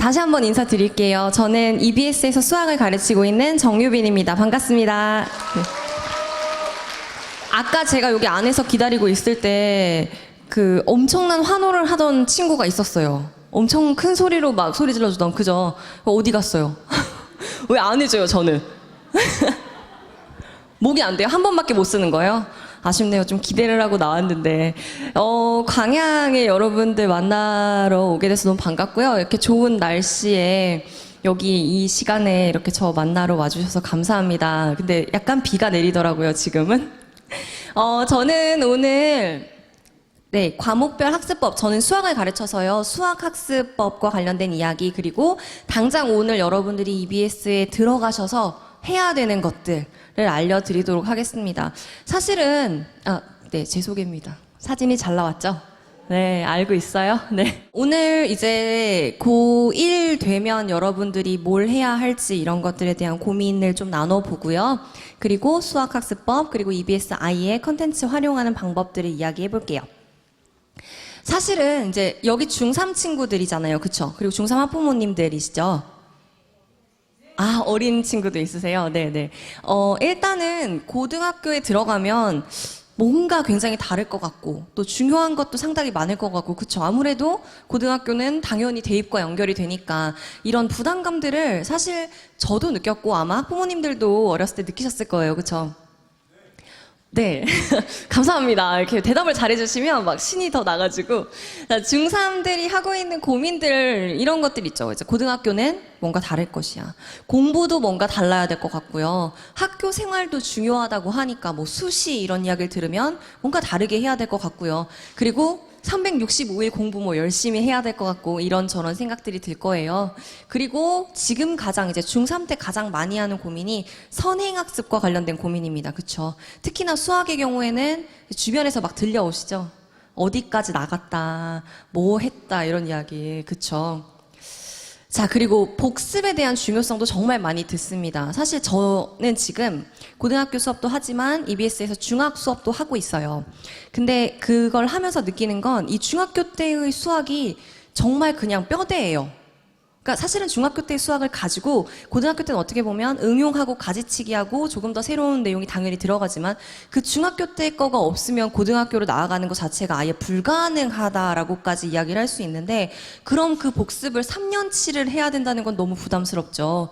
다시 한번 인사드릴게요. 저는 EBS에서 수학을 가르치고 있는 정유빈입니다. 반갑습니다. 네. 아까 제가 여기 안에서 기다리고 있을 때 그 엄청난 환호를 하던 친구가 있었어요. 엄청 큰 소리로 막 소리 질러주던 그죠? 어디 갔어요? 왜 안 해줘요, 저는? 목이 안 돼요? 한 번밖에 못 쓰는 거예요? 아쉽네요. 좀 기대를 하고 나왔는데. 광양에 여러분들 만나러 오게 돼서 너무 반갑고요. 이렇게 좋은 날씨에 여기 이 시간에 이렇게 저 만나러 와주셔서 감사합니다. 근데 약간 비가 내리더라고요, 지금은. 저는 오늘 과목별 학습법, 저는 수학을 가르쳐서요. 수학학습법과 관련된 이야기, 그리고 당장 오늘 여러분들이 EBS에 들어가셔서 해야 되는 것들을 알려드리도록 하겠습니다. 사실은, 제 소개입니다. 사진이 잘 나왔죠? 네, 알고 있어요? 네. 오늘 이제 고1 되면 여러분들이 뭘 해야 할지 이런 것들에 대한 고민을 좀 나눠보고요. 그리고 수학학습법, 그리고 EBS I의 컨텐츠 활용하는 방법들을 이야기해 볼게요. 사실은 이제 여기 중3 친구들이잖아요. 그쵸? 그리고 중3 학부모님들이시죠? 어린 친구도 있으세요? 네네. 일단은 고등학교에 들어가면 뭔가 굉장히 다를 것 같고 또 중요한 것도 상당히 많을 것 같고 그쵸? 아무래도 고등학교는 당연히 대입과 연결이 되니까 이런 부담감들을 사실 저도 느꼈고 아마 학부모님들도 어렸을 때 느끼셨을 거예요. 그쵸? 네. 감사합니다. 이렇게 대답을 잘해주시면 막 신이 더 나가지고. 중3들이 하고 있는 고민들, 이런 것들 있죠. 이제 고등학교는 뭔가 다를 것이야. 공부도 뭔가 달라야 될 것 같고요. 학교 생활도 중요하다고 하니까 뭐 수시 이런 이야기를 들으면 뭔가 다르게 해야 될 것 같고요. 그리고 365일 공부 뭐 열심히 해야 될 것 같고 이런저런 생각들이 들 거예요. 그리고 지금 가장 이제 중3 때 가장 많이 하는 고민이 선행학습과 관련된 고민입니다. 그쵸? 특히나 수학의 경우에는 주변에서 막 들려오시죠? 어디까지 나갔다, 뭐 했다 이런 이야기. 그쵸? 자, 그리고 복습에 대한 중요성도 정말 많이 듣습니다. 사실 저는 지금 고등학교 수업도 하지만 EBS에서 중학 수업도 하고 있어요. 근데 그걸 하면서 느끼는 건 이 중학교 때의 수학이 정말 그냥 뼈대예요. 그러니까 사실은 중학교 때 수학을 가지고 고등학교 때는 어떻게 보면 응용하고 가지치기하고 조금 더 새로운 내용이 당연히 들어가지만 그 중학교 때 거가 없으면 고등학교로 나아가는 것 자체가 아예 불가능하다라고까지 이야기를 할 수 있는데 그럼 그 복습을 3년치를 해야 된다는 건 너무 부담스럽죠.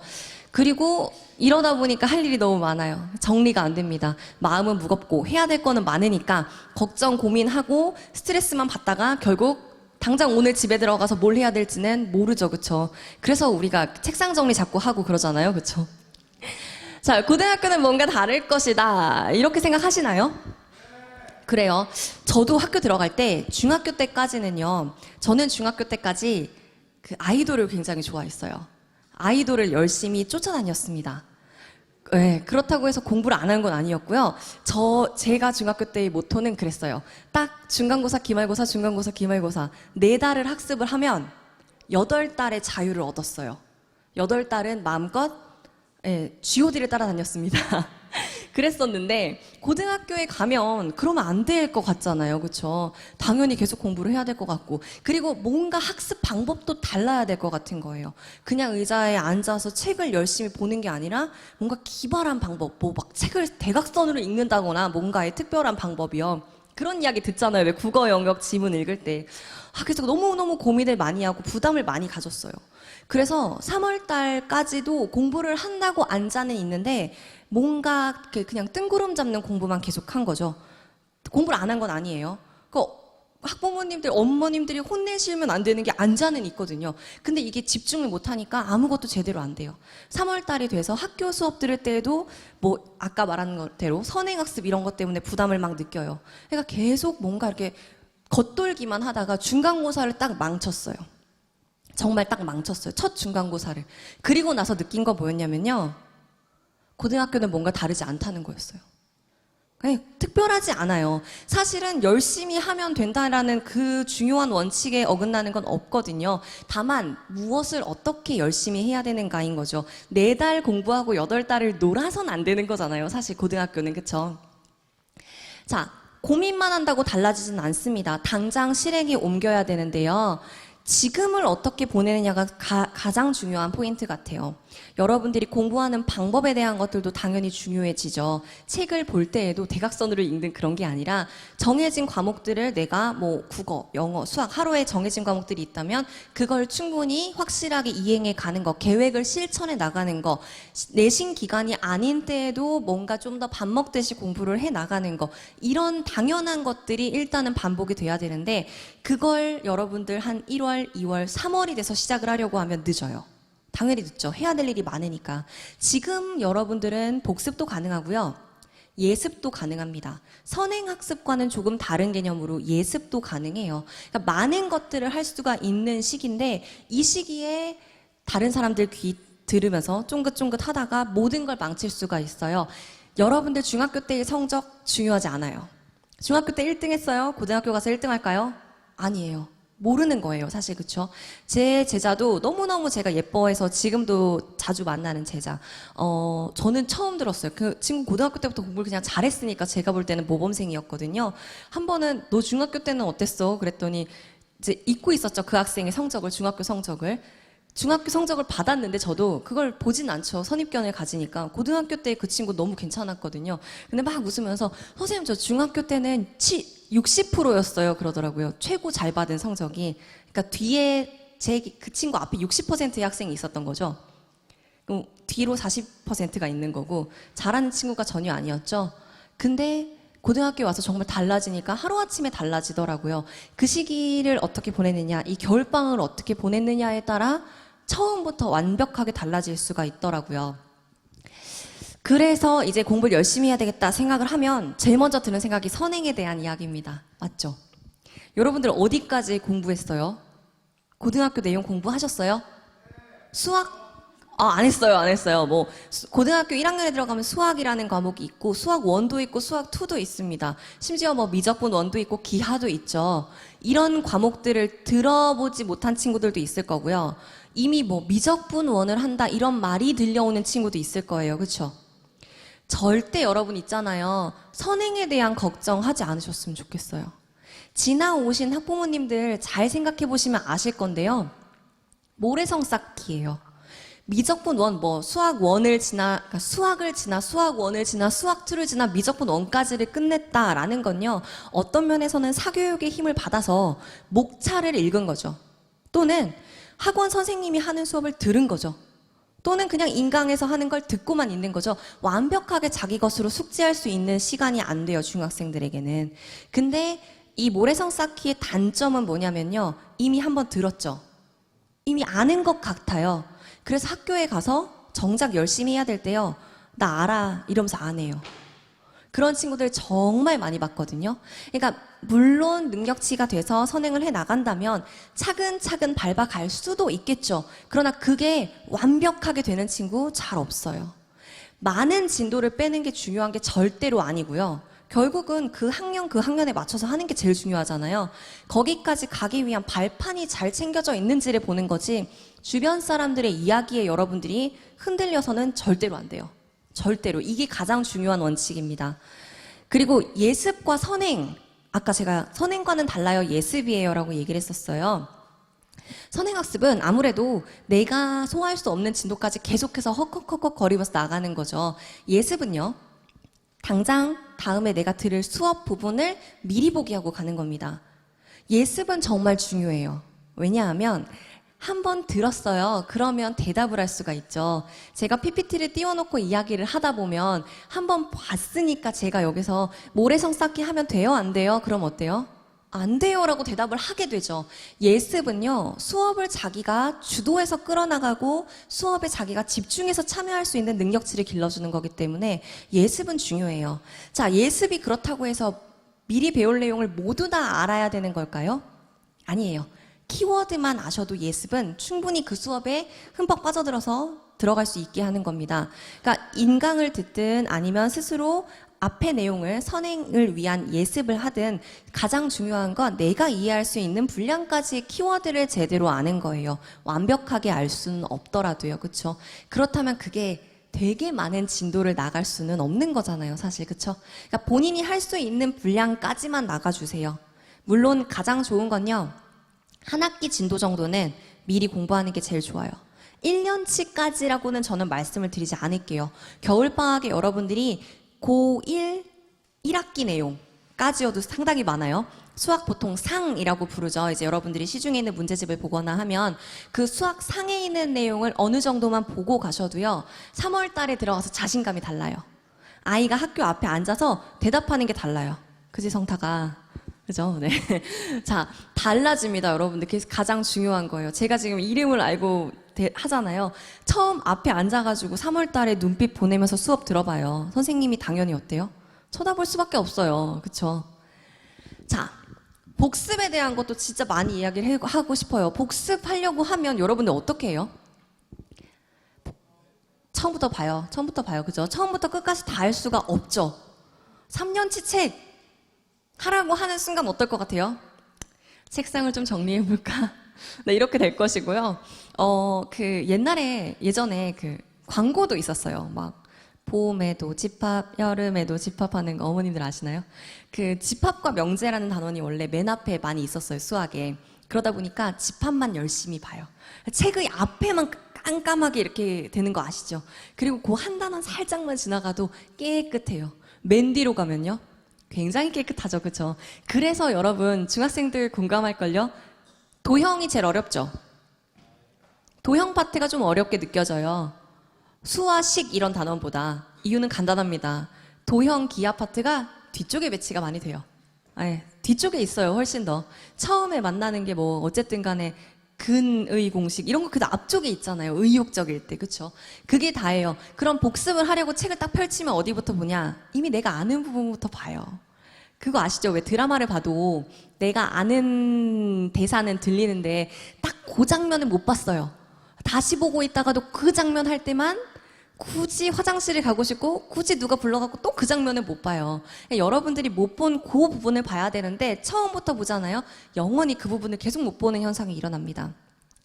그리고 이러다 보니까 할 일이 너무 많아요. 정리가 안 됩니다. 마음은 무겁고 해야 될 거는 많으니까 걱정, 고민하고 스트레스만 받다가 결국 당장 오늘 집에 들어가서 뭘 해야 될지는 모르죠. 그쵸? 그래서 우리가 책상 정리 자꾸 하고 그러잖아요. 그쵸? 자, 고등학교는 뭔가 다를 것이다. 이렇게 생각하시나요? 그래요. 저도 학교 들어갈 때 중학교 때까지는요. 저는 중학교 때까지 그 아이돌을 굉장히 좋아했어요. 아이돌을 열심히 쫓아다녔습니다. 네, 그렇다고 해서 공부를 안 한 건 아니었고요. 제가 중학교 때의 모토는 그랬어요. 딱 중간고사, 기말고사, 중간고사, 기말고사 4달을 학습을 하면 8달의 자유를 얻었어요. 8달은 마음껏 G.O.D를 따라다녔습니다. 그랬었는데 고등학교에 가면 그러면 안 될 것 같잖아요. 그렇죠? 당연히 계속 공부를 해야 될 것 같고 그리고 뭔가 학습 방법도 달라야 될 것 같은 거예요. 그냥 의자에 앉아서 책을 열심히 보는 게 아니라 뭔가 기발한 방법, 뭐 막 책을 대각선으로 읽는다거나 뭔가의 특별한 방법이요. 그런 이야기 듣잖아요. 왜 국어, 영역, 지문 읽을 때. 그래서 너무너무 고민을 많이 하고 부담을 많이 가졌어요. 그래서 3월 달까지도 공부를 한다고 앉아는 있는데 뭔가 그냥 뜬구름 잡는 공부만 계속 한 거죠. 공부를 안 한 건 아니에요. 학부모님들, 어머님들이 혼내시면 안 되는 게 앉아는 있거든요. 근데 이게 집중을 못 하니까 아무것도 제대로 안 돼요. 3월 달이 돼서 학교 수업 들을 때도 뭐 아까 말한 대로 선행학습 이런 것 때문에 부담을 막 느껴요. 그러니까 계속 뭔가 이렇게 겉돌기만 하다가 중간고사를 딱 망쳤어요. 정말 딱 망쳤어요. 첫 중간고사를. 그리고 나서 느낀 거 뭐였냐면요. 고등학교는 뭔가 다르지 않다는 거였어요. 특별하지 않아요. 사실은 열심히 하면 된다라는 그 중요한 원칙에 어긋나는 건 없거든요. 다만 무엇을 어떻게 열심히 해야 되는가인 거죠. 4달 공부하고 8달을 놀아선 안 되는 거잖아요. 사실 고등학교는. 그쵸? 자, 고민만 한다고 달라지진 않습니다. 당장 실행에 옮겨야 되는데요. 지금을 어떻게 보내느냐가 가장 중요한 포인트 같아요. 여러분들이 공부하는 방법에 대한 것들도 당연히 중요해지죠. 책을 볼 때에도 대각선으로 읽는 그런 게 아니라 정해진 과목들을 내가 뭐 국어, 영어, 수학 하루에 정해진 과목들이 있다면 그걸 충분히 확실하게 이행해 가는 거, 계획을 실천해 나가는 거, 내신 기간이 아닌 때에도 뭔가 좀 더 밥 먹듯이 공부를 해 나가는 거, 이런 당연한 것들이 일단은 반복이 돼야 되는데 그걸 여러분들 한 1월, 2월, 3월이 돼서 시작을 하려고 하면 늦어요. 당연히 늦죠. 해야 될 일이 많으니까. 지금 여러분들은 복습도 가능하고요. 예습도 가능합니다. 선행학습과는 조금 다른 개념으로 예습도 가능해요. 그러니까 많은 것들을 할 수가 있는 시기인데 이 시기에 다른 사람들 귀 들으면서 쫑긋쫑긋 하다가 모든 걸 망칠 수가 있어요. 여러분들 중학교 때의 성적 중요하지 않아요. 중학교 때 1등 했어요? 고등학교 가서 1등 할까요? 아니에요. 모르는 거예요, 사실. 그쵸? 제 제자도 너무너무 제가 예뻐해서 지금도 자주 만나는 제자. 저는 처음 들었어요. 그 친구 고등학교 때부터 공부를 그냥 잘했으니까 제가 볼 때는 모범생이었거든요. 한 번은 너 중학교 때는 어땠어? 그랬더니 이제 잊고 있었죠. 그 학생의 성적을, 중학교 성적을. 중학교 성적을 받았는데 저도 그걸 보진 않죠. 선입견을 가지니까. 고등학교 때 그 친구 너무 괜찮았거든요. 근데 막 웃으면서 선생님 저 중학교 때는 60%였어요. 그러더라고요. 최고 잘 받은 성적이. 그러니까 뒤에 그 친구 앞에 60%의 학생이 있었던 거죠. 그럼 뒤로 40%가 있는 거고 잘하는 친구가 전혀 아니었죠. 근데 고등학교에 와서 정말 달라지니까 하루아침에 달라지더라고요. 그 시기를 어떻게 보냈느냐, 이 겨울방학을 어떻게 보냈느냐에 따라 처음부터 완벽하게 달라질 수가 있더라고요. 그래서 이제 공부를 열심히 해야 되겠다 생각을 하면 제일 먼저 드는 생각이 선행에 대한 이야기입니다. 맞죠? 여러분들 어디까지 공부했어요? 고등학교 내용 공부하셨어요? 수학? 안 했어요, 안 했어요. 뭐, 고등학교 1학년에 들어가면 수학이라는 과목이 있고, 수학 1도 있고, 수학 2도 있습니다. 심지어 뭐, 미적분 1도 있고, 기하도 있죠. 이런 과목들을 들어보지 못한 친구들도 있을 거고요. 이미 뭐, 미적분 1을 한다, 이런 말이 들려오는 친구도 있을 거예요. 그쵸? 절대 여러분 있잖아요. 선행에 대한 걱정하지 않으셨으면 좋겠어요. 지나오신 학부모님들 잘 생각해 보시면 아실 건데요. 모래성 쌓기예요. 미적분 1, 뭐 수학 1을 지나, 그러니까 수학을 지나, 수학 1을 지나, 수학 2를 지나, 미적분 1까지를 끝냈다라는 건요. 어떤 면에서는 사교육의 힘을 받아서 목차를 읽은 거죠. 또는 학원 선생님이 하는 수업을 들은 거죠. 또는 그냥 인강에서 하는 걸 듣고만 있는 거죠. 완벽하게 자기 것으로 숙지할 수 있는 시간이 안 돼요, 중학생들에게는. 근데 이 모래성 쌓기의 단점은 뭐냐면요. 이미 한번 들었죠. 이미 아는 것 같아요. 그래서 학교에 가서 정작 열심히 해야 될 때요. 나 알아 이러면서 안 해요. 그런 친구들 정말 많이 봤거든요. 그러니까 물론 능력치가 돼서 선행을 해 나간다면 차근차근 밟아갈 수도 있겠죠. 그러나 그게 완벽하게 되는 친구 잘 없어요. 많은 진도를 빼는 게 중요한 게 절대로 아니고요. 결국은 그 학년에 맞춰서 하는 게 제일 중요하잖아요. 거기까지 가기 위한 발판이 잘 챙겨져 있는지를 보는 거지 주변 사람들의 이야기에 여러분들이 흔들려서는 절대로 안 돼요. 절대로. 이게 가장 중요한 원칙입니다. 그리고 예습과 선행. 아까 제가 선행과는 달라요. 예습이에요. 라고 얘기를 했었어요. 선행학습은 아무래도 내가 소화할 수 없는 진도까지 계속해서 헉헉헉헉 거리면서 나가는 거죠. 예습은요. 당장 다음에 내가 들을 수업 부분을 미리 보기 하고 가는 겁니다. 예습은 정말 중요해요. 왜냐하면 한 번 들었어요. 그러면 대답을 할 수가 있죠. 제가 PPT를 띄워놓고 이야기를 하다 보면 한 번 봤으니까 제가 여기서 모래성 쌓기 하면 돼요? 안 돼요? 그럼 어때요? 안 돼요 라고 대답을 하게 되죠. 예습은요. 수업을 자기가 주도해서 끌어나가고 수업에 자기가 집중해서 참여할 수 있는 능력치를 길러주는 거기 때문에 예습은 중요해요. 자, 예습이 그렇다고 해서 미리 배울 내용을 모두 다 알아야 되는 걸까요? 아니에요. 키워드만 아셔도 예습은 충분히 그 수업에 흠뻑 빠져들어서 들어갈 수 있게 하는 겁니다. 그러니까 인강을 듣든 아니면 스스로 앞의 내용을 선행을 위한 예습을 하든 가장 중요한 건 내가 이해할 수 있는 분량까지 키워드를 제대로 아는 거예요. 완벽하게 알 수는 없더라도요. 그렇죠? 그렇다면 그게 되게 많은 진도를 나갈 수는 없는 거잖아요. 사실. 그렇죠? 그러니까 본인이 할 수 있는 분량까지만 나가주세요. 물론 가장 좋은 건요. 한 학기 진도 정도는 미리 공부하는 게 제일 좋아요. 1년치까지라고는 저는 말씀을 드리지 않을게요. 겨울방학에 여러분들이 고1 1학기 내용까지여도 상당히 많아요. 수학 보통 상이라고 부르죠. 이제 여러분들이 시중에 있는 문제집을 보거나 하면 그 수학 상에 있는 내용을 어느 정도만 보고 가셔도요. 3월 달에 들어가서 자신감이 달라요. 아이가 학교 앞에 앉아서 대답하는 게 달라요. 그지 성타가. 그죠? 네. 자, 달라집니다, 여러분들. 그게 가장 중요한 거예요. 제가 지금 이름을 알고 하잖아요. 처음 앞에 앉아가지고 3월 달에 눈빛 보내면서 수업 들어봐요. 선생님이 당연히 어때요? 쳐다볼 수밖에 없어요. 그쵸? 자, 복습에 대한 것도 진짜 많이 이야기를 하고 싶어요. 복습하려고 하면 여러분들 어떻게 해요? 처음부터 봐요. 처음부터 봐요. 그죠? 처음부터 끝까지 다 할 수가 없죠. 3년치 책 하라고 하는 순간 어떨 것 같아요? 책상을 좀 정리해볼까? 네, 이렇게 될 것이고요. 예전에 그 광고도 있었어요. 막, 봄에도 집합, 여름에도 집합하는 거 어머님들 아시나요? 그 집합과 명제라는 단원이 원래 맨 앞에 많이 있었어요, 수학에. 그러다 보니까 집합만 열심히 봐요. 책의 앞에만 깜깜하게 이렇게 되는 거 아시죠? 그리고 그 한 단원 살짝만 지나가도 깨끗해요. 맨 뒤로 가면요. 굉장히 깨끗하죠, 그쵸? 그래서 여러분, 중학생들 공감할걸요? 도형이 제일 어렵죠? 도형 파트가 좀 어렵게 느껴져요. 수와 식 이런 단원보다. 이유는 간단합니다. 도형 기하 파트가 뒤쪽에 배치가 많이 돼요. 뒤쪽에 있어요, 훨씬 더. 처음에 만나는 게 뭐, 어쨌든 간에 근의 공식, 이런 거 그 앞쪽에 있잖아요. 의욕적일 때, 그쵸? 그게 다예요. 그럼 복습을 하려고 책을 딱 펼치면 어디부터 보냐? 이미 내가 아는 부분부터 봐요. 그거 아시죠? 왜 드라마를 봐도 내가 아는 대사는 들리는데 딱 그 장면을 못 봤어요. 다시 보고 있다가도 그 장면 할 때만 굳이 화장실을 가고 싶고 굳이 누가 불러갖고 또 그 장면을 못 봐요. 여러분들이 못 본 그 부분을 봐야 되는데 처음부터 보잖아요. 영원히 그 부분을 계속 못 보는 현상이 일어납니다.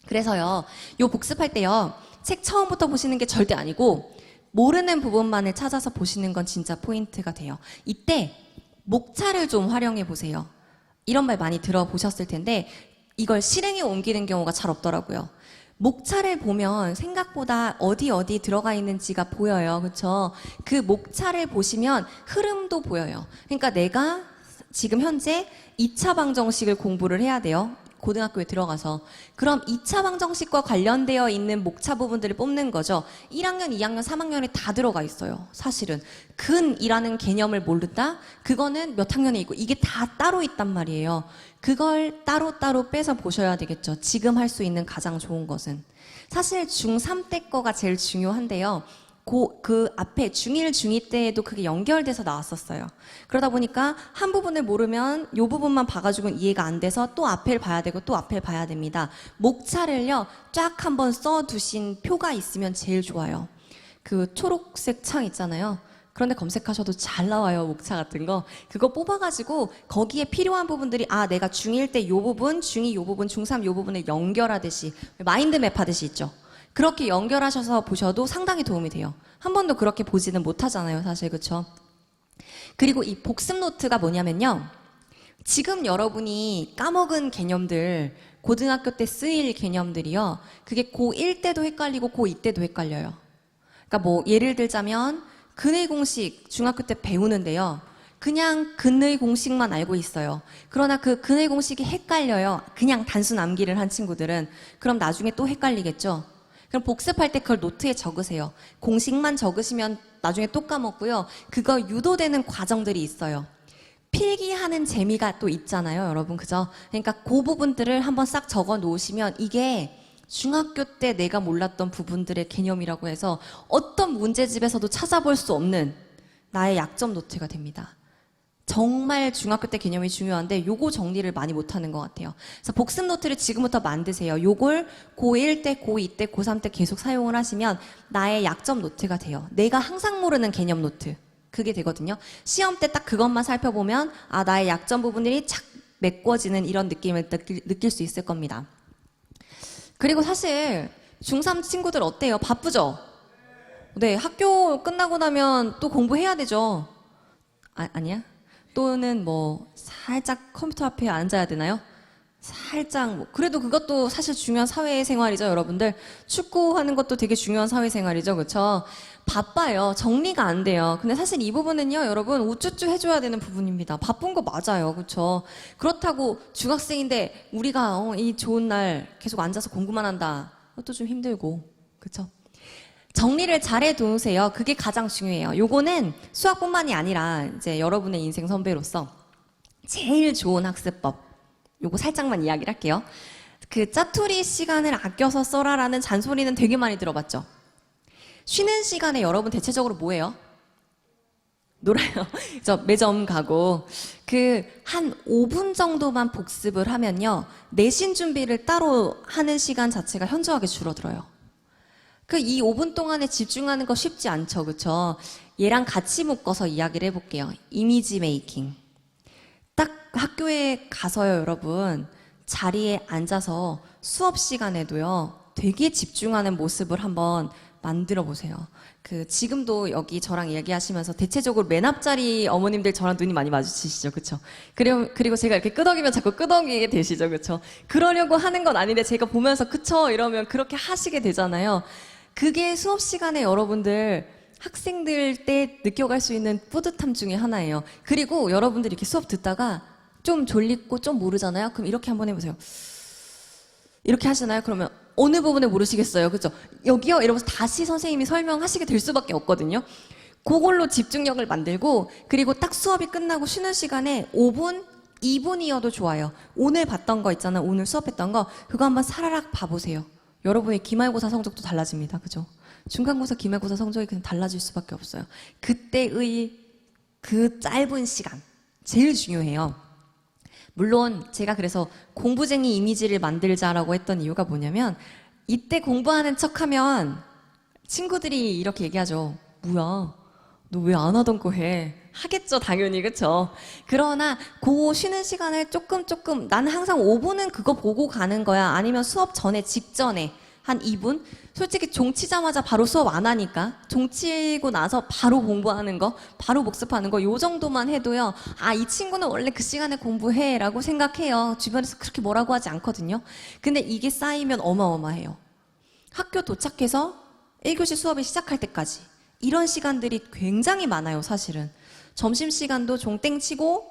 그래서요. 요 복습할 때요. 책 처음부터 보시는 게 절대 아니고 모르는 부분만을 찾아서 보시는 건 진짜 포인트가 돼요. 이때 목차를 좀 활용해 보세요. 이런 말 많이 들어보셨을 텐데 이걸 실행에 옮기는 경우가 잘 없더라고요. 목차를 보면 생각보다 어디 들어가 있는지가 보여요. 그렇죠? 그 목차를 보시면 흐름도 보여요. 그러니까 내가 지금 현재 2차 방정식을 공부를 해야 돼요. 고등학교에 들어가서. 그럼 2차 방정식과 관련되어 있는 목차 부분들을 뽑는 거죠. 1학년, 2학년, 3학년에 다 들어가 있어요. 사실은. 근이라는 개념을 모른다? 그거는 몇 학년에 있고 이게 다 따로 있단 말이에요. 그걸 따로 빼서 보셔야 되겠죠. 지금 할 수 있는 가장 좋은 것은. 사실 중3 때 거가 제일 중요한데요. 그 앞에 중1, 중2 때에도 그게 연결돼서 나왔었어요. 그러다 보니까 한 부분을 모르면 이 부분만 봐가지고는 이해가 안 돼서 또 앞을 봐야 되고 또 앞을 봐야 됩니다. 목차를요, 쫙 한번 써두신 표가 있으면 제일 좋아요. 그 초록색 창 있잖아요. 그런데 검색하셔도 잘 나와요, 목차 같은 거. 그거 뽑아가지고 거기에 필요한 부분들이 내가 중1 때 이 부분, 중2 이 부분, 중3 이 부분을 연결하듯이 마인드맵 하듯이 있죠. 그렇게 연결하셔서 보셔도 상당히 도움이 돼요. 한 번도 그렇게 보지는 못하잖아요, 사실. 그쵸? 그리고 이 복습 노트가 뭐냐면요. 지금 여러분이 까먹은 개념들, 고등학교 때 쓰일 개념들이요. 그게 고1 때도 헷갈리고 고2 때도 헷갈려요. 그러니까 뭐 예를 들자면 근의 공식 중학교 때 배우는데요. 그냥 근의 공식만 알고 있어요. 그러나 그 근의 공식이 헷갈려요. 그냥 단순 암기를 한 친구들은. 그럼 나중에 또 헷갈리겠죠? 그럼 복습할 때 그걸 노트에 적으세요. 공식만 적으시면 나중에 또 까먹고요. 그거 유도되는 과정들이 있어요. 필기하는 재미가 또 있잖아요, 여러분. 그죠? 그러니까 그 부분들을 한번 싹 적어 놓으시면 이게 중학교 때 내가 몰랐던 부분들의 개념이라고 해서 어떤 문제집에서도 찾아볼 수 없는 나의 약점 노트가 됩니다. 정말 중학교 때 개념이 중요한데 요거 정리를 많이 못하는 것 같아요. 그래서 복습 노트를 지금부터 만드세요. 요걸 고1 때, 고2 때, 고3 때 계속 사용을 하시면 나의 약점 노트가 돼요. 내가 항상 모르는 개념 노트. 그게 되거든요. 시험 때 딱 그것만 살펴보면 나의 약점 부분들이 착 메꿔지는 이런 느낌을 느낄 수 있을 겁니다. 그리고 사실 중3 친구들 어때요? 바쁘죠? 네, 학교 끝나고 나면 또 공부해야 되죠. 아니야? 또는 뭐 살짝 컴퓨터 앞에 앉아야 되나요? 살짝 뭐 그래도 그것도 사실 중요한 사회생활이죠, 여러분들. 축구하는 것도 되게 중요한 사회생활이죠, 그렇죠? 바빠요. 정리가 안 돼요. 근데 사실 이 부분은요, 여러분 우쭈쭈 해줘야 되는 부분입니다. 바쁜 거 맞아요, 그렇죠? 그렇다고 중학생인데 우리가 이 좋은 날 계속 앉아서 공부만 한다. 그것도 좀 힘들고, 그렇죠? 정리를 잘 해두세요. 그게 가장 중요해요. 요거는 수학뿐만이 아니라 이제 여러분의 인생 선배로서 제일 좋은 학습법. 요거 살짝만 이야기를 할게요. 그 짜투리 시간을 아껴서 써라라는 잔소리는 되게 많이 들어봤죠. 쉬는 시간에 여러분 대체적으로 뭐 해요? 놀아요. 저 매점 가고 그 한 5분 정도만 복습을 하면요. 내신 준비를 따로 하는 시간 자체가 현저하게 줄어들어요. 그 이 5분 동안에 집중하는 거 쉽지 않죠. 그렇죠? 얘랑 같이 묶어서 이야기를 해볼게요. 이미지 메이킹. 딱 학교에 가서요, 여러분. 자리에 앉아서 수업 시간에도요. 되게 집중하는 모습을 한번 만들어 보세요. 그 지금도 여기 저랑 얘기하시면서 대체적으로 맨 앞자리 어머님들 저랑 눈이 많이 마주치시죠, 그렇죠? 그리고 제가 이렇게 끄덕이면 자꾸 끄덕이게 되시죠, 그렇죠? 그러려고 하는 건 아닌데 제가 보면서 그쵸 이러면 그렇게 하시게 되잖아요. 그게 수업 시간에 여러분들 학생들 때 느껴갈 수 있는 뿌듯함 중에 하나예요. 그리고 여러분들이 이렇게 수업 듣다가 좀 졸리고 좀 모르잖아요. 그럼 이렇게 한번 해보세요. 이렇게 하시나요? 그러면 어느 부분에 모르시겠어요? 그죠? 여기요? 이러면서 다시 선생님이 설명하시게 될 수밖에 없거든요. 그걸로 집중력을 만들고 그리고 딱 수업이 끝나고 쉬는 시간에 5분, 2분이어도 좋아요. 오늘 봤던 거 있잖아요. 오늘 수업했던 거 그거 한번 사라락 봐보세요. 여러분의 기말고사 성적도 달라집니다. 그죠? 중간고사, 기말고사 성적이 그냥 달라질 수밖에 없어요. 그때의 그 짧은 시간 제일 중요해요. 물론 제가 그래서 공부쟁이 이미지를 만들자라고 했던 이유가 뭐냐면 이때 공부하는 척하면 친구들이 이렇게 얘기하죠. 뭐야, 너 왜 안 하던 거 해? 하겠죠, 당연히. 그쵸? 그러나 그 쉬는 시간을 조금 나는 항상 5분은 그거 보고 가는 거야. 아니면 수업 전에 직전에 한 2분? 솔직히 종 치자마자 바로 수업 안 하니까 종 치고 나서 바로 공부하는 거, 바로 복습하는 거 요 정도만 해도요. 아, 이 친구는 원래 그 시간에 공부해 라고 생각해요. 주변에서 그렇게 뭐라고 하지 않거든요. 근데 이게 쌓이면 어마어마해요. 학교 도착해서 1교시 수업이 시작할 때까지 이런 시간들이 굉장히 많아요, 사실은. 점심시간도 종땡 치고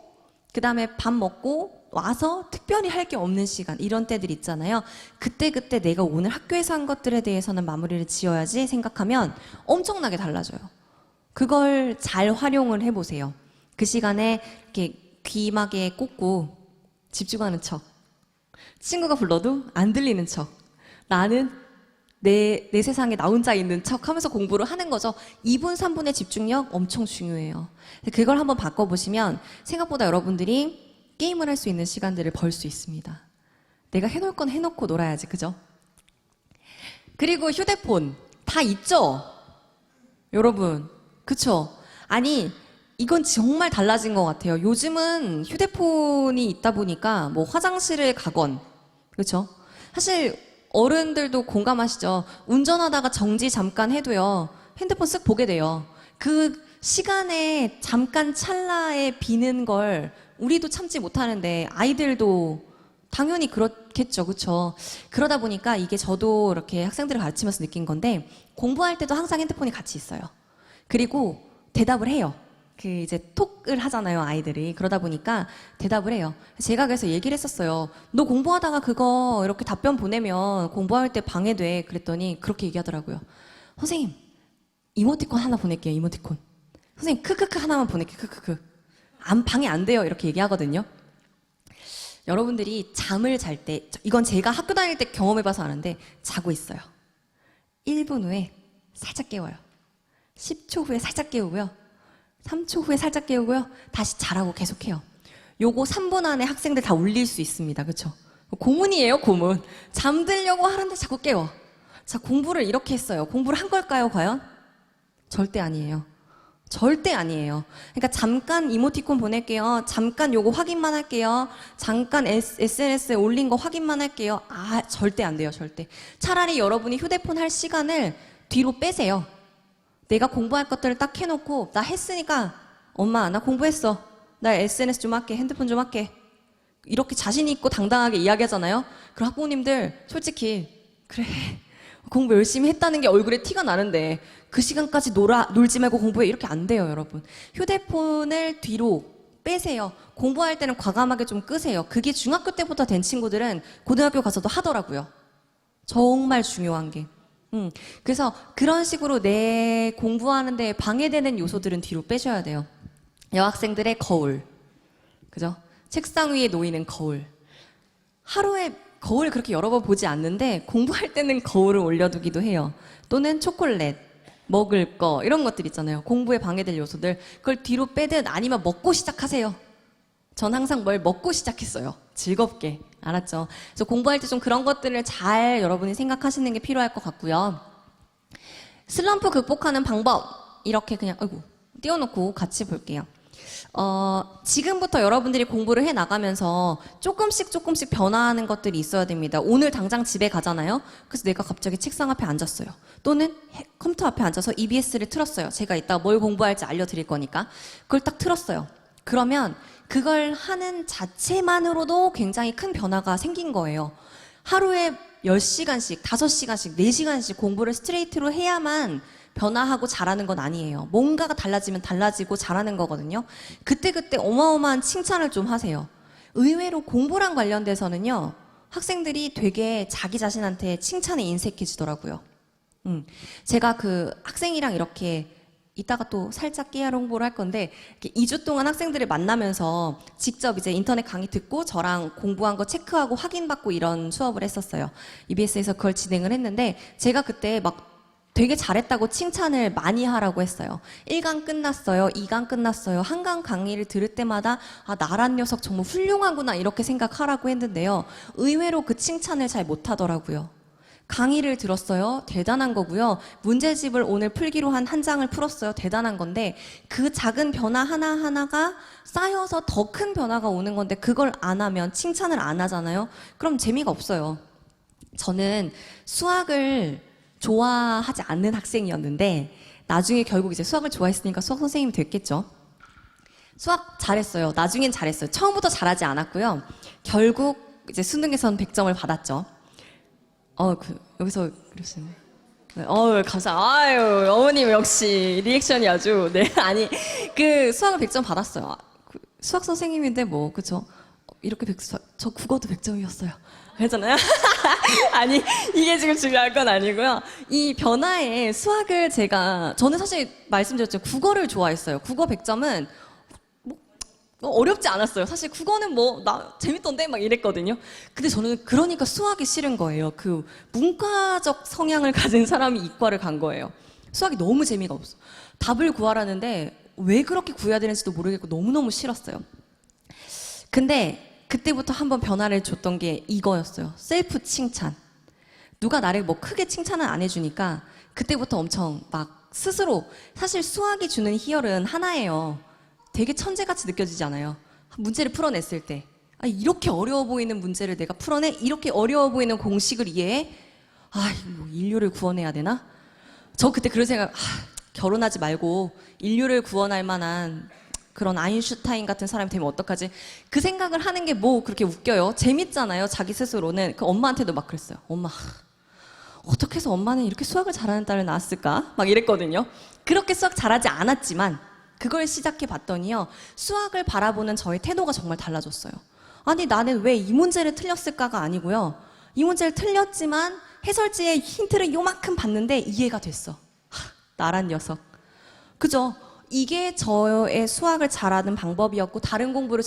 그 다음에 밥 먹고 와서 특별히 할 게 없는 시간 이런 때들 있잖아요. 그때 내가 오늘 학교에서 한 것들에 대해서는 마무리를 지어야지 생각하면 엄청나게 달라져요. 그걸 잘 활용을 해보세요. 그 시간에 이렇게 귀마개에 꽂고 집중하는 척, 친구가 불러도 안 들리는 척, 나는 내 세상에 나 혼자 있는 척 하면서 공부를 하는 거죠. 2분, 3분의 집중력 엄청 중요해요. 그걸 한번 바꿔보시면 생각보다 여러분들이 게임을 할 수 있는 시간들을 벌 수 있습니다. 내가 해놓을 건 해놓고 놀아야지, 그죠? 그리고 휴대폰 다 있죠? 여러분, 그쵸? 아니, 이건 정말 달라진 것 같아요. 요즘은 휴대폰이 있다 보니까 뭐 화장실을 가건, 그쵸? 사실 어른들도 공감하시죠? 운전하다가 정지 잠깐 해도요, 핸드폰 쓱 보게 돼요. 그 시간에 잠깐 찰나에 비는 걸 우리도 참지 못하는데 아이들도 당연히 그렇겠죠. 그쵸? 그러다 보니까 이게 저도 이렇게 학생들을 가르치면서 느낀 건데 공부할 때도 항상 핸드폰이 같이 있어요. 그리고 대답을 해요. 그 이제 톡을 하잖아요, 아이들이. 그러다 보니까 대답을 해요. 제가 그래서 얘기를 했었어요. 너 공부하다가 그거 이렇게 답변 보내면 공부할 때 방해돼. 그랬더니 그렇게 얘기하더라고요. 선생님, 이모티콘 하나 보낼게요, 이모티콘. 선생님, 크크크 하나만 보낼게요, 크크크. 방해 안 돼요. 이렇게 얘기하거든요. 여러분들이 잠을 잘 때, 이건 제가 학교 다닐 때 경험해봐서 아는데 자고 있어요. 1분 후에 살짝 깨워요. 10초 후에 살짝 깨우고요. 3초 후에 살짝 깨우고요. 다시 자라고 계속해요. 요거 3분 안에 학생들 다 울릴 수 있습니다. 그쵸? 고문이에요, 고문. 잠들려고 하는데 자꾸 깨워. 자, 공부를 이렇게 했어요. 공부를 한 걸까요, 과연? 절대 아니에요. 절대 아니에요. 그러니까 잠깐 이모티콘 보낼게요. 잠깐 요거 확인만 할게요. 잠깐 SNS에 올린 거 확인만 할게요. 아, 절대 안 돼요, 절대. 차라리 여러분이 휴대폰 할 시간을 뒤로 빼세요. 내가 공부할 것들을 딱 해놓고 나 했으니까 엄마 나 공부했어. 나 SNS 좀 할게. 핸드폰 좀 할게. 이렇게 자신 있고 당당하게 이야기하잖아요. 그럼 학부모님들 솔직히 그래 공부 열심히 했다는 게 얼굴에 티가 나는데 그 시간까지 놀지 말고 공부해 이렇게 안 돼요, 여러분. 휴대폰을 뒤로 빼세요. 공부할 때는 과감하게 좀 끄세요. 그게 중학교 때부터 된 친구들은 고등학교 가서도 하더라고요. 정말 중요한 게. 그래서 그런 식으로 내 공부하는데 방해되는 요소들은 뒤로 빼셔야 돼요. 여학생들의 거울. 그죠? 책상 위에 놓이는 거울. 하루에 거울을 그렇게 여러 번 보지 않는데 공부할 때는 거울을 올려두기도 해요. 또는 초콜릿, 먹을 거 이런 것들 있잖아요. 공부에 방해될 요소들. 그걸 뒤로 빼든 아니면 먹고 시작하세요. 전 항상 뭘 먹고 시작했어요. 즐겁게. 알았죠? 그래서 공부할 때 좀 그런 것들을 잘 여러분이 생각하시는 게 필요할 것 같고요. 슬럼프 극복하는 방법 이렇게 그냥 띄워놓고 같이 볼게요. 지금부터 여러분들이 공부를 해 나가면서 조금씩 변화하는 것들이 있어야 됩니다. 오늘 당장 집에 가잖아요. 그래서 내가 갑자기 책상 앞에 앉았어요. 또는 컴퓨터 앞에 앉아서 EBS를 틀었어요. 제가 이따가 뭘 공부할지 알려드릴 거니까. 그걸 딱 틀었어요. 그러면 그걸 하는 자체만으로도 굉장히 큰 변화가 생긴 거예요. 하루에 10시간씩, 5시간씩, 4시간씩 공부를 스트레이트로 해야만 변화하고 잘하는 건 아니에요. 뭔가가 달라지면 달라지고 잘하는 거거든요. 그때그때 어마어마한 칭찬을 좀 하세요. 의외로 공부랑 관련돼서는요, 학생들이 되게 자기 자신한테 칭찬에 인색해지더라고요. 제가 그 학생이랑 이렇게 이따가 또 살짝 깨알 홍보를 할 건데 2주 동안 학생들을 만나면서 직접 이제 인터넷 강의 듣고 저랑 공부한 거 체크하고 확인받고 이런 수업을 했었어요. EBS에서 그걸 진행을 했는데 제가 그때 막 되게 잘했다고 칭찬을 많이 하라고 했어요. 1강 끝났어요. 2강 끝났어요. 한강 강의를 들을 때마다 아, 나란 녀석 정말 훌륭하구나 이렇게 생각하라고 했는데요. 의외로 그 칭찬을 잘 못하더라고요. 강의를 들었어요. 대단한 거고요. 문제집을 오늘 풀기로 한 장을 풀었어요. 대단한 건데 그 작은 변화 하나하나가 쌓여서 더 큰 변화가 오는 건데 그걸 안 하면 칭찬을 안 하잖아요. 그럼 재미가 없어요. 저는 수학을 좋아하지 않는 학생이었는데 나중에 결국 이제 수학을 좋아했으니까 수학 선생님이 됐겠죠. 수학 잘했어요. 나중엔 잘했어요. 처음부터 잘하지 않았고요. 결국 이제 수능에선 100점을 받았죠. 여기서 그러시네. 아유, 어머님 역시 리액션이 아주, 네, 아니, 그 수학을 100점 받았어요. 수학 선생님인데 뭐, 그쵸? 이렇게 저 국어도 100점이었어요. 그랬잖아요. 아니, 이게 지금 중요한 건 아니고요. 이 변화에 수학을 저는 사실 말씀드렸죠. 국어를 좋아했어요. 국어 100점은 어렵지 않았어요. 사실 국어는 재밌던데 막 이랬거든요. 근데 저는 그러니까 수학이 싫은 거예요. 그 문과적 성향을 가진 사람이 이과를 간 거예요. 수학이 너무 재미가 없어. 답을 구하라는데 왜 그렇게 구해야 되는지도 모르겠고 너무너무 싫었어요. 근데 그때부터 한번 변화를 줬던 게 이거였어요. 셀프 칭찬. 누가 나를 크게 칭찬은 안 해주니까 그때부터 엄청 막 스스로 사실 수학이 주는 희열은 하나예요. 되게 천재같이 느껴지지 않아요? 문제를 풀어냈을 때 이렇게 어려워 보이는 문제를 내가 풀어내? 이렇게 어려워 보이는 공식을 이해해? 인류를 구원해야 되나? 저 그때 그런 생각, 결혼하지 말고 인류를 구원할 만한 그런 아인슈타인 같은 사람이 되면 어떡하지? 그 생각을 하는 게 그렇게 웃겨요? 재밌잖아요, 자기 스스로는. 그 엄마한테도 막 그랬어요. 엄마, 어떻게 해서 엄마는 이렇게 수학을 잘하는 딸을 낳았을까? 막 이랬거든요. 그렇게 수학 잘하지 않았지만 그걸 시작해 봤더니요. 수학을 바라보는 저의 태도가 정말 달라졌어요. 아니, 나는 왜 이 문제를 틀렸을까가 아니고요. 이 문제를 틀렸지만 해설지에 힌트를 요만큼 봤는데 이해가 됐어. 나란 녀석. 그죠? 이게 저의 수학을 잘하는 방법이었고 다른 공부를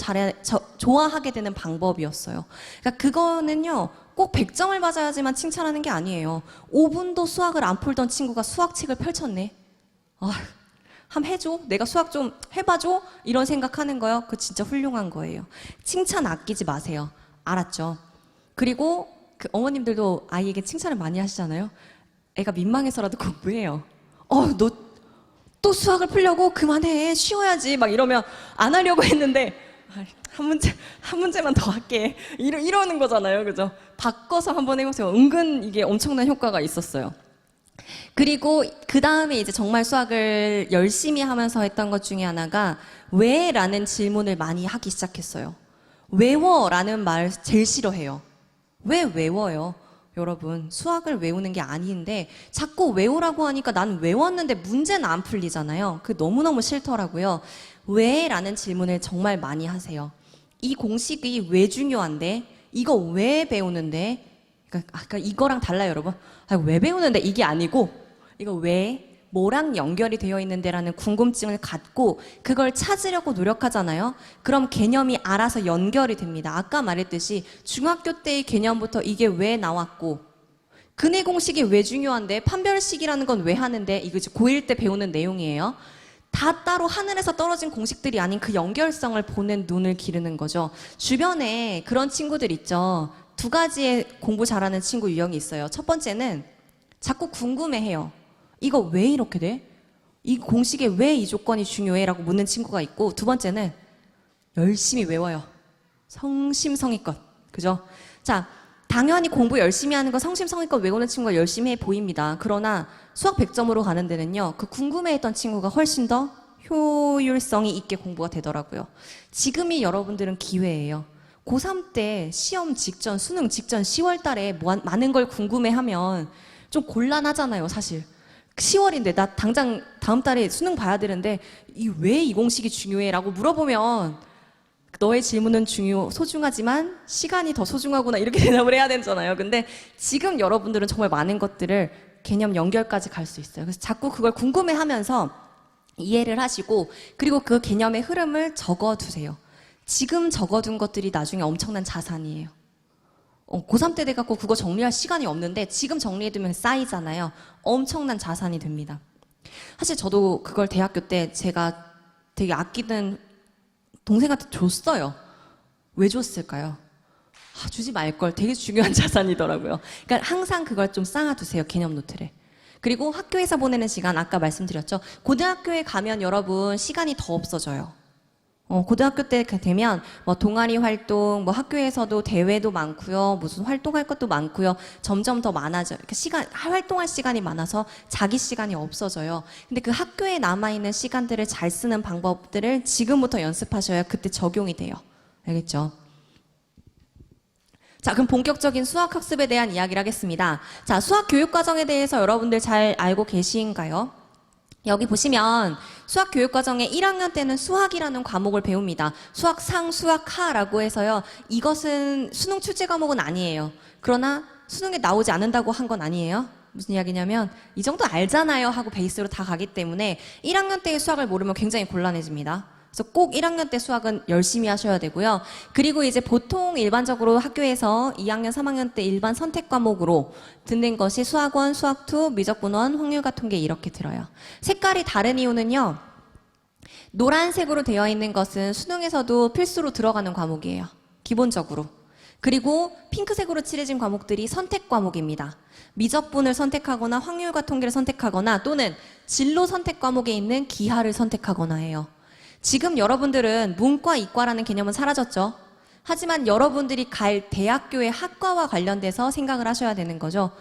좋아하게 되는 방법이었어요. 그러니까 그거는요. 꼭 100점을 맞아야지만 칭찬하는 게 아니에요. 5분도 수학을 안 풀던 친구가 수학책을 펼쳤네. 한번 해줘. 내가 수학 좀 해봐줘. 이런 생각하는 거요. 그거 진짜 훌륭한 거예요. 칭찬 아끼지 마세요. 알았죠? 그리고 그 어머님들도 아이에게 칭찬을 많이 하시잖아요. 애가 민망해서라도 공부해요. 너 또 수학을 풀려고? 그만해. 쉬어야지. 막 이러면 안 하려고 했는데 한 문제만 더 할게. 이러는 거잖아요. 그죠? 바꿔서 한번 해보세요. 은근 이게 엄청난 효과가 있었어요. 그리고 그 다음에 이제 정말 수학을 열심히 하면서 했던 것 중에 하나가 왜? 라는 질문을 많이 하기 시작했어요. 외워라는 말 제일 싫어해요. 왜 외워요? 여러분, 수학을 외우는 게 아닌데 자꾸 외우라고 하니까 난 외웠는데 문제는 안 풀리잖아요. 그 너무너무 싫더라고요. 왜? 라는 질문을 정말 많이 하세요. 이 공식이 왜 중요한데? 이거 왜 배우는데? 그러니까 아까 이거랑 달라요, 여러분. 왜 배우는데 이게 아니고 이거 왜? 뭐랑 연결이 되어 있는데라는 궁금증을 갖고 그걸 찾으려고 노력하잖아요. 그럼 개념이 알아서 연결이 됩니다. 아까 말했듯이 중학교 때의 개념부터 이게 왜 나왔고 근해 공식이 왜 중요한데 판별식이라는 건 왜 하는데 이거 이제 고1 때 배우는 내용이에요. 다 따로 하늘에서 떨어진 공식들이 아닌 그 연결성을 보는 눈을 기르는 거죠. 주변에 그런 친구들 있죠. 두 가지의 공부 잘하는 친구 유형이 있어요. 첫 번째는 자꾸 궁금해해요. 이거 왜 이렇게 돼? 이 공식에 왜 이 조건이 중요해? 라고 묻는 친구가 있고, 두 번째는 열심히 외워요. 성심성의껏. 그죠? 자, 당연히 공부 열심히 하는 거 성심성의껏 외우는 친구가 열심히 해 보입니다. 그러나 수학 100점으로 가는 데는요, 그 궁금해했던 친구가 훨씬 더 효율성이 있게 공부가 되더라고요. 지금이 여러분들은 기회예요. 고3 때 시험 직전, 수능 직전 10월 달에 많은 걸 궁금해하면 좀 곤란하잖아요, 사실. 10월인데 나 당장 다음 달에 수능 봐야 되는데 왜 이 공식이 중요해? 라고 물어보면 너의 질문은 소중하지만 시간이 더 소중하구나 이렇게 대답을 해야 되잖아요. 근데 지금 여러분들은 정말 많은 것들을 개념 연결까지 갈 수 있어요. 그래서 자꾸 그걸 궁금해하면서 이해를 하시고 그리고 그 개념의 흐름을 적어두세요. 지금 적어둔 것들이 나중에 엄청난 자산이에요. 고3 때 돼갖고 그거 정리할 시간이 없는데 지금 정리해두면 쌓이잖아요. 엄청난 자산이 됩니다. 사실 저도 그걸 대학교 때 제가 되게 아끼는 동생한테 줬어요. 왜 줬을까요? 주지 말걸. 되게 중요한 자산이더라고요. 그러니까 항상 그걸 좀 쌓아두세요. 개념 노트를. 그리고 학교에서 보내는 시간 아까 말씀드렸죠. 고등학교에 가면 여러분 시간이 더 없어져요. 고등학교 때 되면 뭐 동아리 활동, 뭐 학교에서도 대회도 많고요, 무슨 활동할 것도 많고요, 점점 더 많아져요. 활동할 시간이 많아서 자기 시간이 없어져요. 근데 그 학교에 남아있는 시간들을 잘 쓰는 방법들을 지금부터 연습하셔야 그때 적용이 돼요. 알겠죠? 자, 그럼 본격적인 수학 학습에 대한 이야기를 하겠습니다. 자, 수학 교육 과정에 대해서 여러분들 잘 알고 계신가요? 여기 보시면 수학 교육 과정의 1학년 때는 수학이라는 과목을 배웁니다. 수학상, 수학하라고 해서요. 이것은 수능 출제 과목은 아니에요. 그러나 수능에 나오지 않는다고 한 건 아니에요. 무슨 이야기냐면 이 정도 알잖아요 하고 베이스로 다 가기 때문에 1학년 때의 수학을 모르면 굉장히 곤란해집니다. 그래서 꼭 1학년 때 수학은 열심히 하셔야 되고요. 그리고 이제 보통 일반적으로 학교에서 2학년, 3학년 때 일반 선택 과목으로 듣는 것이 수학원, 수학2, 미적분원, 확률과 통계 이렇게 들어요. 색깔이 다른 이유는요. 노란색으로 되어 있는 것은 수능에서도 필수로 들어가는 과목이에요. 기본적으로. 그리고 핑크색으로 칠해진 과목들이 선택 과목입니다. 미적분을 선택하거나 확률과 통계를 선택하거나 또는 진로 선택 과목에 있는 기하를 선택하거나 해요. 지금 여러분들은 문과, 이과라는 개념은 사라졌죠. 하지만 여러분들이 갈 대학교의 학과와 관련돼서 생각을 하셔야 되는 거죠.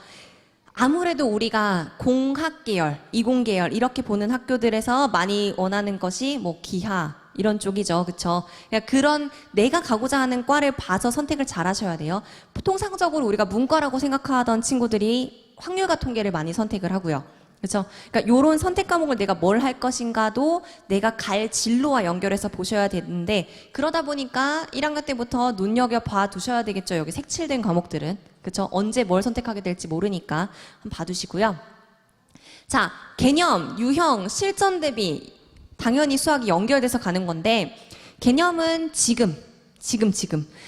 아무래도 우리가 공학 계열, 이공 계열 이렇게 보는 학교들에서 많이 원하는 것이 뭐 기하 이런 쪽이죠. 그렇죠? 그러니까 그런 내가 가고자 하는 과를 봐서 선택을 잘 하셔야 돼요. 통상적으로 우리가 문과라고 생각하던 친구들이 확률과 통계를 많이 선택을 하고요. 그렇죠? 그러니까 요런 선택 과목을 내가 뭘 할 것인가도 내가 갈 진로와 연결해서 보셔야 되는데 그러다 보니까 1학년 때부터 눈여겨봐 두셔야 되겠죠. 여기 색칠된 과목들은. 그렇죠? 언제 뭘 선택하게 될지 모르니까 한번 봐두시고요. 자, 개념, 유형, 실전 대비 당연히 수학이 연결돼서 가는 건데 개념은 지금.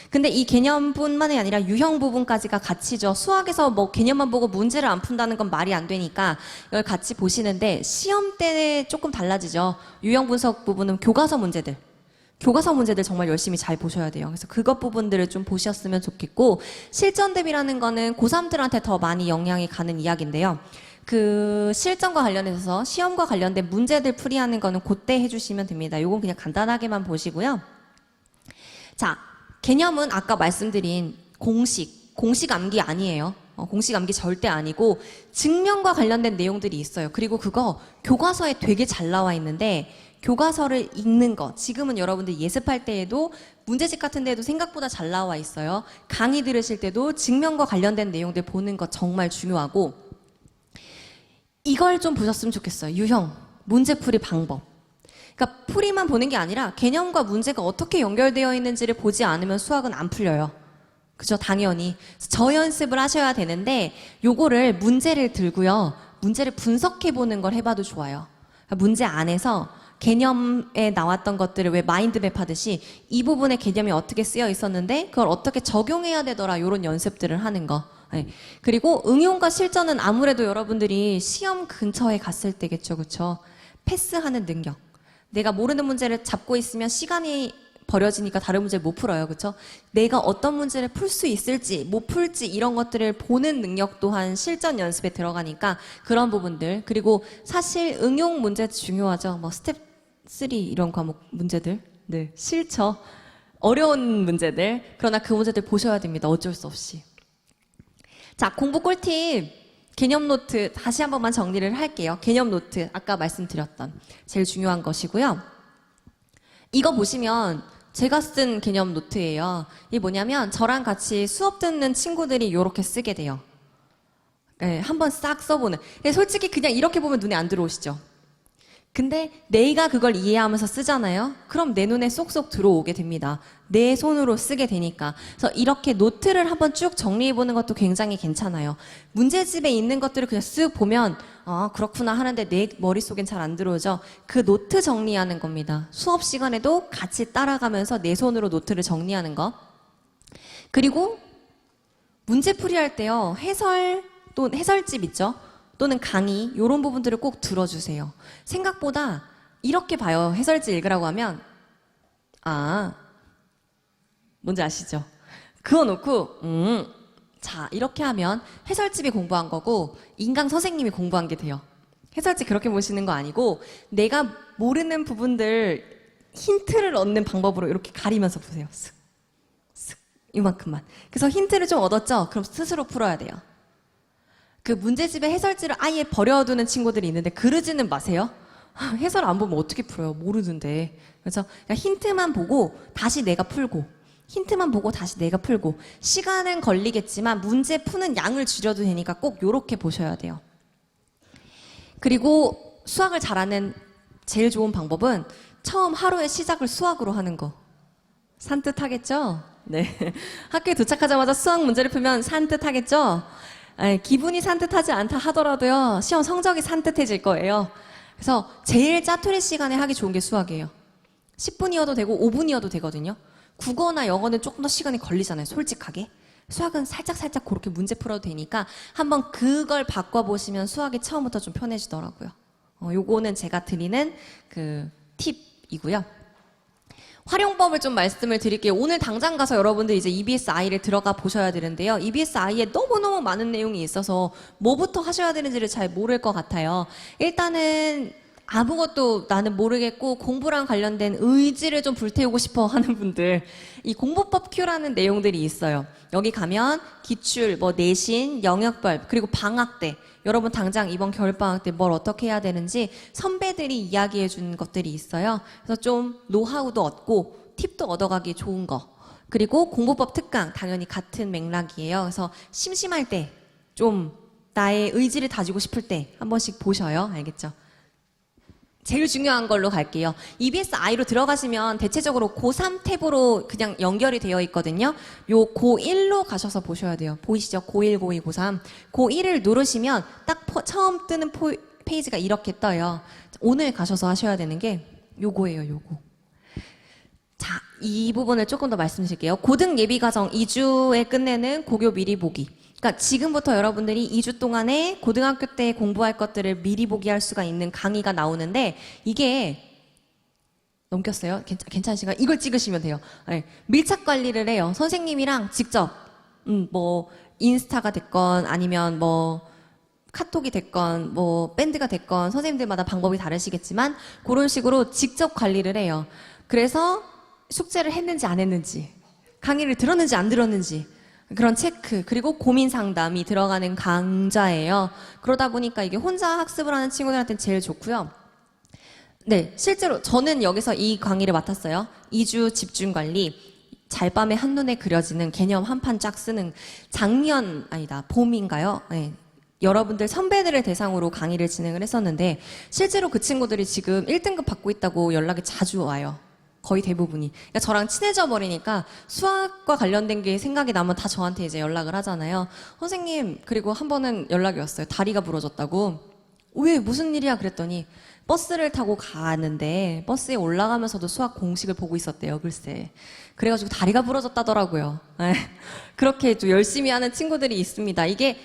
근데 이 개념뿐만이 아니라 유형 부분까지가 같이죠. 수학에서 뭐 개념만 보고 문제를 안 푼다는 건 말이 안 되니까 이걸 같이 보시는데 시험 때 조금 달라지죠. 유형 분석 부분은 교과서 문제들 정말 열심히 잘 보셔야 돼요. 그래서 그것 부분들을 좀 보셨으면 좋겠고 실전 대비라는 거는 고3들한테 더 많이 영향이 가는 이야기인데요. 그 실전과 관련해서 시험과 관련된 문제들 풀이하는 거는 그때 해주시면 됩니다. 요건 그냥 간단하게만 보시고요. 자, 개념은 아까 말씀드린 공식 암기 아니에요. 공식 암기 절대 아니고 증명과 관련된 내용들이 있어요. 그리고 그거 교과서에 되게 잘 나와 있는데 교과서를 읽는 거. 지금은 여러분들 예습할 때에도 문제집 같은 데에도 생각보다 잘 나와 있어요. 강의 들으실 때도 증명과 관련된 내용들 보는 거 정말 중요하고, 이걸 좀 보셨으면 좋겠어요. 유형, 문제풀이 방법. 그러니까 풀이만 보는 게 아니라 개념과 문제가 어떻게 연결되어 있는지를 보지 않으면 수학은 안 풀려요. 그죠? 당연히. 저 연습을 하셔야 되는데 요거를 문제를 들고요. 문제를 분석해 보는 걸 해봐도 좋아요. 그러니까 문제 안에서 개념에 나왔던 것들을 왜 마인드맵 하듯이 이 부분의 개념이 어떻게 쓰여 있었는데 그걸 어떻게 적용해야 되더라, 이런 연습들을 하는 거. 네. 그리고 응용과 실전은 아무래도 여러분들이 시험 근처에 갔을 때겠죠. 그쵸? 패스하는 능력. 내가 모르는 문제를 잡고 있으면 시간이 버려지니까 다른 문제를 못 풀어요. 그쵸? 내가 어떤 문제를 풀 수 있을지 못 풀지 이런 것들을 보는 능력 또한 실전 연습에 들어가니까 그런 부분들. 그리고 사실 응용 문제 중요하죠. 뭐 스텝 3 이런 과목 문제들. 네, 싫죠. 어려운 문제들. 그러나 그 문제들 보셔야 됩니다. 어쩔 수 없이. 자, 공부 꿀팁. 개념 노트 다시 한 번만 정리를 할게요. 개념 노트 아까 말씀드렸던 제일 중요한 것이고요. 이거 보시면 제가 쓴 개념 노트예요. 이게 뭐냐면 저랑 같이 수업 듣는 친구들이 이렇게 쓰게 돼요. 네, 한번 싹 써보는. 근데 솔직히 그냥 이렇게 보면 눈에 안 들어오시죠? 근데 내가 그걸 이해하면서 쓰잖아요? 그럼 내 눈에 쏙쏙 들어오게 됩니다. 내 손으로 쓰게 되니까. 그래서 이렇게 노트를 한번 쭉 정리해보는 것도 굉장히 괜찮아요. 문제집에 있는 것들을 그냥 쓱 보면 아, 그렇구나 하는데 내 머릿속엔 잘 안 들어오죠? 그 노트 정리하는 겁니다. 수업 시간에도 같이 따라가면서 내 손으로 노트를 정리하는 거. 그리고 문제풀이 할 때요. 해설, 또 해설집 있죠? 또는 강의 이런 부분들을 꼭 들어주세요. 생각보다 이렇게 봐요. 해설지 읽으라고 하면 아, 뭔지 아시죠? 그어놓고 자, 이렇게 하면 해설집이 공부한 거고 인강 선생님이 공부한 게 돼요. 해설집 그렇게 보시는 거 아니고 내가 모르는 부분들 힌트를 얻는 방법으로 이렇게 가리면서 보세요. 쓱, 쓱, 이만큼만. 그래서 힌트를 좀 얻었죠? 그럼 스스로 풀어야 돼요. 그 문제집에 해설지를 아예 버려두는 친구들이 있는데 그러지는 마세요. 해설 안 보면 어떻게 풀어요? 모르는데. 그래서 그냥 힌트만 보고 다시 내가 풀고, 힌트만 보고 다시 내가 풀고, 시간은 걸리겠지만 문제 푸는 양을 줄여도 되니까 꼭 요렇게 보셔야 돼요. 그리고 수학을 잘하는 제일 좋은 방법은 처음 하루의 시작을 수학으로 하는 거. 산뜻하겠죠? 네. 학교에 도착하자마자 수학 문제를 풀면 산뜻하겠죠? 기분이 산뜻하지 않다 하더라도요, 시험 성적이 산뜻해질 거예요. 그래서 제일 짜투리 시간에 하기 좋은 게 수학이에요. 10분이어도 되고 5분이어도 되거든요. 국어나 영어는 조금 더 시간이 걸리잖아요, 솔직하게. 수학은 살짝살짝 그렇게 문제 풀어도 되니까 한번 그걸 바꿔보시면 수학이 처음부터 좀 편해지더라고요. 요거는 제가 드리는 그 팁이고요. 활용법을 좀 말씀을 드릴게요. 오늘 당장 가서 여러분들 이제 EBSI를 들어가 보셔야 되는데요. EBSI에 너무너무 많은 내용이 있어서 뭐부터 하셔야 되는지를 잘 모를 것 같아요. 일단은 아무것도 나는 모르겠고 공부랑 관련된 의지를 좀 불태우고 싶어 하는 분들, 이 공부법 Q라는 내용들이 있어요. 여기 가면 기출, 뭐 내신, 영역별, 그리고 방학 때 여러분 당장 이번 겨울방학 때 뭘 어떻게 해야 되는지 선배들이 이야기해 준 것들이 있어요. 그래서 좀 노하우도 얻고 팁도 얻어가기 좋은 거. 그리고 공부법 특강 당연히 같은 맥락이에요. 그래서 심심할 때 좀 나의 의지를 다지고 싶을 때 한 번씩 보셔요. 알겠죠? 제일 중요한 걸로 갈게요. EBSI로 들어가시면 대체적으로 고3 탭으로 그냥 연결이 되어 있거든요. 요 고1로 가셔서 보셔야 돼요. 보이시죠? 고1, 고2, 고3. 고1을 누르시면 딱 처음 뜨는 페이지가 이렇게 떠요. 오늘 가셔서 하셔야 되는 게 요거예요, 요거. 자, 이 부분을 조금 더 말씀드릴게요. 고등 예비과정 2주에 끝내는 고교 미리 보기. 그러니까 지금부터 여러분들이 2주 동안에 고등학교 때 공부할 것들을 미리 보기 할 수가 있는 강의가 나오는데 이게 넘겼어요? 괜찮으신가요? 이걸 찍으시면 돼요. 네, 밀착 관리를 해요. 선생님이랑 직접 뭐 인스타가 됐건 아니면 뭐 카톡이 됐건 뭐 밴드가 됐건 선생님들마다 방법이 다르시겠지만 그런 식으로 직접 관리를 해요. 그래서 숙제를 했는지 안 했는지, 강의를 들었는지 안 들었는지 그런 체크, 그리고 고민 상담이 들어가는 강좌예요. 그러다 보니까 이게 혼자 학습을 하는 친구들한테는 제일 좋고요. 네, 실제로 저는 여기서 이 강의를 맡았어요. 2주 집중 관리, 잘밤에 한눈에 그려지는 개념 한 판 쫙 쓰는 작년, 아니다, 봄인가요? 네. 여러분들 선배들을 대상으로 강의를 진행을 했었는데 실제로 그 친구들이 지금 1등급 받고 있다고 연락이 자주 와요. 거의 대부분이. 그러니까 저랑 친해져 버리니까 수학과 관련된 게 생각이 나면 다 저한테 이제 연락을 하잖아요. 선생님, 그리고 한 번은 연락이 왔어요. 다리가 부러졌다고. 왜 무슨 일이야 그랬더니 버스를 타고 가는데 버스에 올라가면서도 수학 공식을 보고 있었대요. 글쎄. 그래가지고 다리가 부러졌다더라고요. 그렇게 좀 열심히 하는 친구들이 있습니다. 이게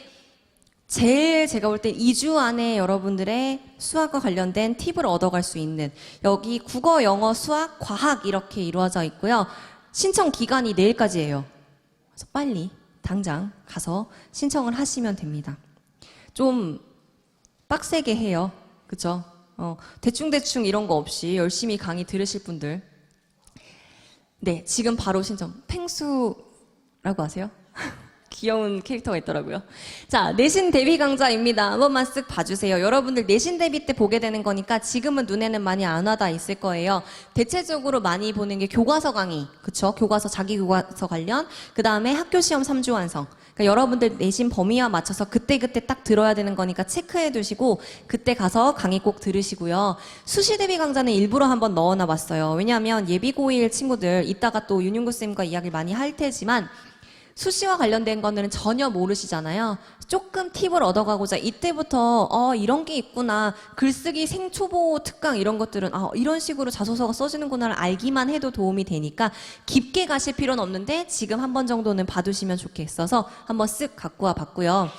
제일 제가 볼 때 2주 안에 여러분들의 수학과 관련된 팁을 얻어갈 수 있는 여기 국어, 영어, 수학, 과학 이렇게 이루어져 있고요. 신청 기간이 내일까지예요. 그래서 빨리 당장 가서 신청을 하시면 됩니다. 좀 빡세게 해요. 그쵸? 대충대충 이런 거 없이 열심히 강의 들으실 분들. 네, 지금 바로 신청. 펭수라고 아세요? 귀여운 캐릭터가 있더라고요. 자, 내신 대비 강좌입니다. 한 번만 쓱 봐주세요. 여러분들 내신 대비 때 보게 되는 거니까 지금은 눈에는 많이 안 와닿아 있을 거예요. 대체적으로 많이 보는 게 교과서 강의. 그쵸? 교과서, 자기 교과서 관련. 그 다음에 학교 시험 3주 완성. 그러니까 여러분들 내신 범위와 맞춰서 그때그때 딱 들어야 되는 거니까 체크해 두시고 그때 가서 강의 꼭 들으시고요. 수시 대비 강좌는 일부러 한번 넣어놔 봤어요. 왜냐하면 예비고1 친구들 이따가 또 윤윤구 쌤과 이야기를 많이 할 테지만 수시와 관련된 거는 전혀 모르시잖아요. 조금 팁을 얻어가고자 이때부터 이런 게 있구나. 글쓰기 생초보 특강 이런 것들은 이런 식으로 자소서가 써지는구나를 알기만 해도 도움이 되니까 깊게 가실 필요는 없는데 지금 한 번 정도는 봐두시면 좋겠어서 한번 쓱 갖고 와 봤고요.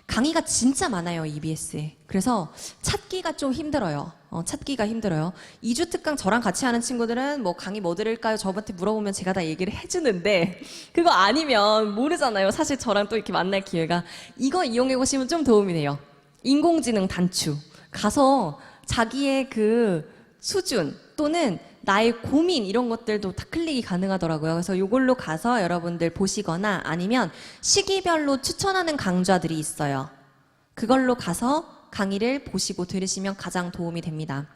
강의가 진짜 많아요, EBS에. 그래서 찾기가 좀 힘들어요. 찾기가 힘들어요. 2주 특강 저랑 같이 하는 친구들은 뭐 강의 뭐 들을까요? 저한테 물어보면 제가 다 얘기를 해주는데 그거 아니면 모르잖아요. 사실 저랑 또 이렇게 만날 기회가. 이거 이용해 보시면 좀 도움이 돼요. 인공지능 단추. 가서 자기의 그 수준 또는 나의 고민 이런 것들도 다 클릭이 가능하더라고요. 그래서 이걸로 가서 여러분들 보시거나 아니면 시기별로 추천하는 강좌들이 있어요. 그걸로 가서 강의를 보시고 들으시면 가장 도움이 됩니다.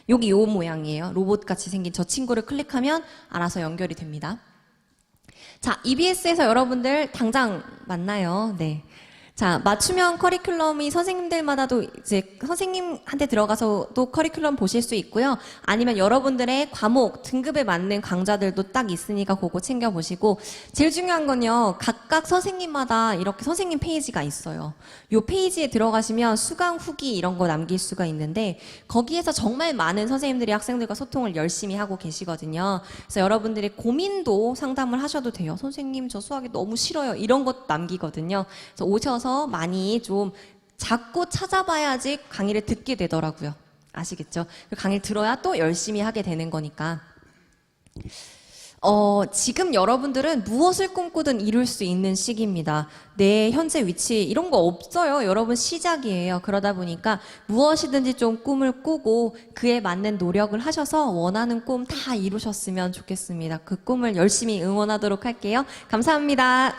여기 요 모양이에요. 로봇같이 생긴 저 친구를 클릭하면 알아서 연결이 됩니다. 자, EBS에서 여러분들 당장 만나요. 네. 자, 맞춤형 커리큘럼이 선생님들마다도 이제 선생님한테 들어가서 또 커리큘럼 보실 수 있고요. 아니면 여러분들의 과목, 등급에 맞는 강좌들도 딱 있으니까 그거 챙겨보시고 제일 중요한 건요. 각각 선생님마다 이렇게 선생님 페이지가 있어요. 요 페이지에 들어가시면 수강 후기 이런 거 남길 수가 있는데 거기에서 정말 많은 선생님들이 학생들과 소통을 열심히 하고 계시거든요. 그래서 여러분들의 고민도 상담을 하셔도 돼요. 선생님 저 수학이 너무 싫어요. 이런 것 남기거든요. 그래서 오셔서 많이 좀 자꾸 찾아봐야지 강의를 듣게 되더라고요. 아시겠죠? 강의를 들어야 또 열심히 하게 되는 거니까. 지금 여러분들은 무엇을 꿈꾸든 이룰 수 있는 시기입니다. 내 현재 위치 이런 거 없어요. 여러분 시작이에요. 그러다 보니까 무엇이든지 좀 꿈을 꾸고 그에 맞는 노력을 하셔서 원하는 꿈 다 이루셨으면 좋겠습니다. 그 꿈을 열심히 응원하도록 할게요. 감사합니다.